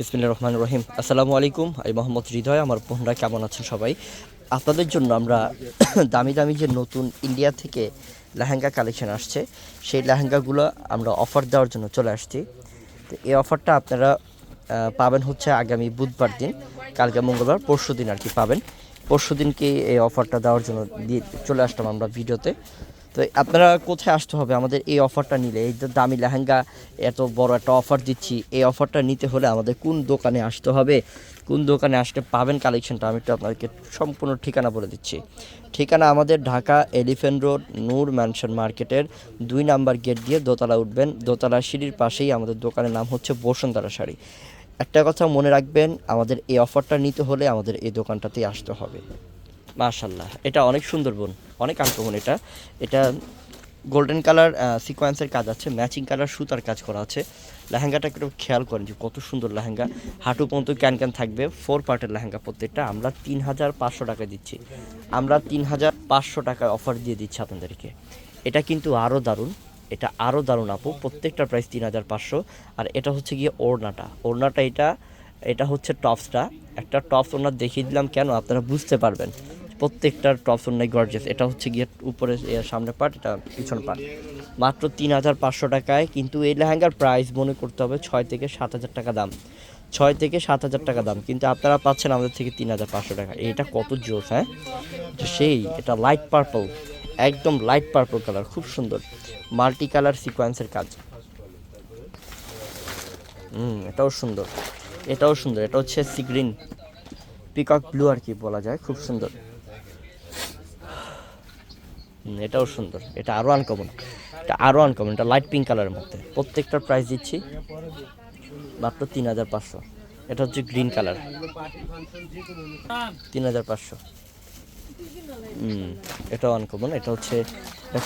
বিসমিল্লাহির রহমানির রহিম। আসসালামু আলাইকুম। আমি মোহাম্মদ হৃদয়। আমার বোনরা কেমন আছেন সবাই? আপনাদের জন্য আমরা দামি দামি যে নতুন ইন্ডিয়া থেকে লেহেঙ্গা কালেকশন আসছে, সেই লেহেঙ্গাগুলো আমরা অফার দেওয়ার জন্য চলে আসছি। তো এই অফারটা আপনারা পাবেন হচ্ছে আগামী বুধবার দিন, কালকে মঙ্গলবার, পরশু দিন আর কি পাবেন। পরশু দিনকে এই অফারটা দেওয়ার জন্য দিয়ে চলে আসলাম আমরা ভিডিওতে। তো আপনারা কোথায় আসতে হবে আমাদের এই অফারটা নিলে? এই যে দামি লেহেঙ্গা, এত বড় একটা অফার দিচ্ছি, এই অফারটা নিতে হলে আমাদের কোন দোকানে আসতে হবে, কোন দোকানে আসলে পাবেন কালেকশনটা, আমি একটু আপনাদেরকে সম্পূর্ণ ঠিকানা বলে দিচ্ছি। ঠিকানা আমাদের ঢাকা এলিফ্যান্ট রোড নূর ম্যানশন মার্কেটের 2 নাম্বার গেট দিয়ে দোতলা উঠবেন। দোতলা সিঁড়ির পাশেই আমাদের দোকানের নাম হচ্ছে বসুন্ধরা শাড়ি। একটা কথা মনে রাখবেন, আমাদের এই অফারটা নিতে হলে আমাদের এই দোকানটাতেই আসতে হবে। মাশাল্লাহ, এটা অনেক সুন্দর বোন, অনেক আনকমন। এটা এটা গোল্ডেন কালার সিকোয়েন্সের কাজ আছে, ম্যাচিং কালার সুতার কাজ করা আছে। লেহেঙ্গাটা একটু খেয়াল করেন যে কত সুন্দর লেহেঙ্গা, হাঁটু পর্যন্ত ক্যান ক্যান থাকবে। 4 পার্টের লেহেঙ্গা প্রত্যেকটা। আমরা 3500 টাকা দিচ্ছি, আমরা 3500 টাকায় অফার দিয়ে দিচ্ছি আপনাদেরকে। এটা কিন্তু আরও দারুণ, এটা আরও দারুণ আপু। প্রত্যেকটা প্রাইস 3500। আর এটা হচ্ছে গিয়ে ওড়নাটা এটা এটা হচ্ছে টপসটা। একটা টপস ওড়না দেখিয়ে দিলাম কেন, আপনারা বুঝতে পারবেন। প্রত্যেকটার টপস ওড়নাই গর্জিয়াস। এটা হচ্ছে গিয়ে উপরে সামনে পার্ট, এটা পিছন পার্ট। মাত্র 3500 টাকায়। কিন্তু এই লেহেঙ্গার প্রাইস মনে করতে হবে 6 থেকে 7000 টাকা দাম, 6 থেকে 7000 টাকা দাম। কিন্তু আপনারা পাচ্ছেন আমাদের থেকে 3500 টাকা। এটা কত জোস! হ্যাঁ, এটা সেই, এটা লাইট পার্পল, একদম লাইট পার্পল কালার, খুব সুন্দর মাল্টি কালার সিকোয়েন্সের কাজ। এটাও সুন্দর, এটাও সুন্দর। এটা হচ্ছে সি গ্রিন পিকক ব্লু আর কি বলা যায়, খুব সুন্দর। এটাও সুন্দর, এটা আরও আনকমন, এটা আরও আনকমন। এটা লাইট পিঙ্ক কালারের মধ্যে। প্রত্যেকটার প্রাইস দিচ্ছি মাত্র 3500। এটা হচ্ছে গ্রিন কালার, 3500। এটাও আনকমন। এটা হচ্ছে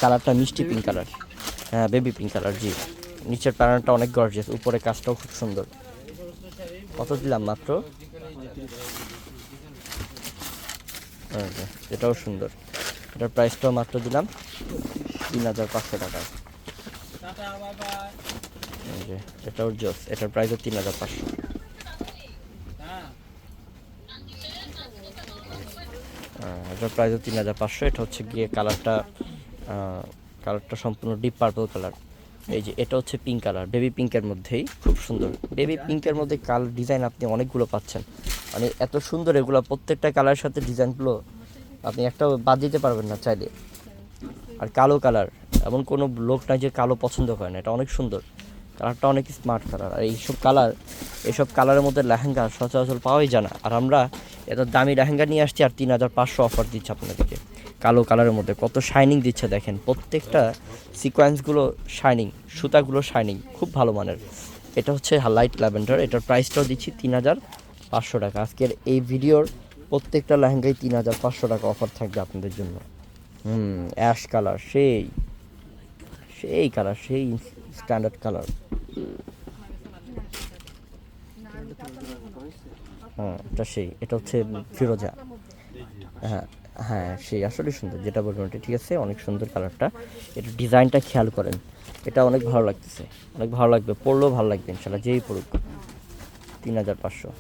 কালারটা মিষ্টি পিঙ্ক কালার, হ্যাঁ বেবি পিঙ্ক কালার। জি, নিচের প্যাটার্নটা অনেক গর্জিয়াস, উপরে কাজটাও খুব সুন্দর। কত দিলাম? মাত্র, এটাও সুন্দর। এটার প্রাইসটাও মাত্র দিলাম 3500 টাকায়। এটাও জোস, এটার প্রাইসও 3500। এটার প্রাইসও 3500। এটা হচ্ছে গিয়ে কালারটা সম্পূর্ণ ডিপ পার্পল কালার। এই যে এটা হচ্ছে পিঙ্ক কালার, বেবি পিঙ্কের মধ্যেই খুব সুন্দর। বেবি পিঙ্কের মধ্যে কালার ডিজাইন আপনি অনেকগুলো পাচ্ছেন, মানে এত সুন্দর এগুলো। প্রত্যেকটা কালারের সাথে ডিজাইনগুলো আপনি একটাও বাদ দিতে পারবেন না চাইলে। আর কালো কালার, এমন কোনো লোক নাই যে কালো পছন্দ করে না। এটা অনেক সুন্দর, কালারটা অনেক স্মার্ট কালার। আর এইসব কালারের মধ্যে লেহেঙ্গা সচরাচর পাওয়াই যায় না। আর আমরা এত দামি লেহেঙ্গা নিয়ে আসছি আর 3500 অফার দিচ্ছে আপনাদেরকে। কালো কালারের মধ্যে কত শাইনিং দিচ্ছে দেখেন, প্রত্যেকটা সিকোয়েন্সগুলো শাইনিং, সুতাগুলো শাইনিং, খুব ভালো মানের। এটা হচ্ছে লাইট ল্যাভেন্ডার। এটার প্রাইসটাও দিচ্ছি 3500 টাকা। আজকের এই ভিডিওর প্রত্যেকটা লেহেঙ্গাই 3500 টাকা অফার থাকবে আপনাদের জন্য। অ্যাশ কালার, সেই সেই কালার, সেই স্ট্যান্ডার্ড কালার। এটা সেই, এটা হচ্ছে ফিরোজা। হ্যাঁ হ্যাঁ, সেই আসলে সুন্দর, যেটা বলবেন ওটা ঠিক আছে। অনেক সুন্দর কালারটা। এটা ডিজাইনটা খেয়াল করেন, এটা অনেক ভালো লাগতেছে, অনেক ভালো লাগবে, পরলেও ভালো লাগবে ইনশাল্লাহ, যেই পড়ুক। 3500।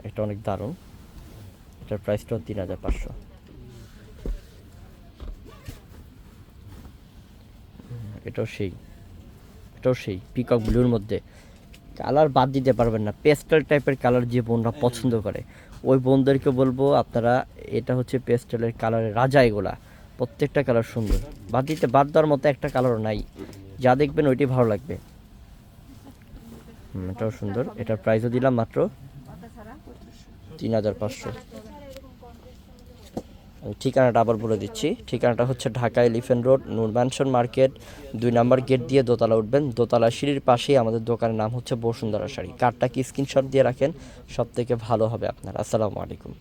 এটা অনেক দারুণ। এটার প্রাইসটাও 3500। এটাও সেই, এটাও সেই পিকক ব্লুর মধ্যে। কালার বাদ দিতে পারবেন না। পেস্টেল টাইপের কালার যে বোনরা পছন্দ করে, ওই বোনদেরকে বলবো আপনারা, এটা হচ্ছে পেস্টেলের কালারের রাজা এগুলা। প্রত্যেকটা কালার সুন্দর, বাদ দেওয়ার মতো একটা কালারও নাই। যা দেখবেন ওইটাই ভালো লাগবে। এটাও সুন্দর। এটার প্রাইসও দিলাম মাত্র 3500। ঠিকানাটা আবার বলে দিচ্ছি। ঠিকানাটা হচ্ছে ঢাকা এলিফ্যান্ট রোড নূর ম্যানশন মার্কেট, 2 নাম্বার গেট দিয়ে দোতলা উঠবেন। দোতলা সিঁড়ির পাশেই আমাদের দোকানের নাম হচ্ছে বসুন্ধরা শাড়ি। কার্ডটা কি স্ক্রিনশট দিয়ে রাখেন, সব থেকে ভালো হবে আপনার। আসসালামু আলাইকুম।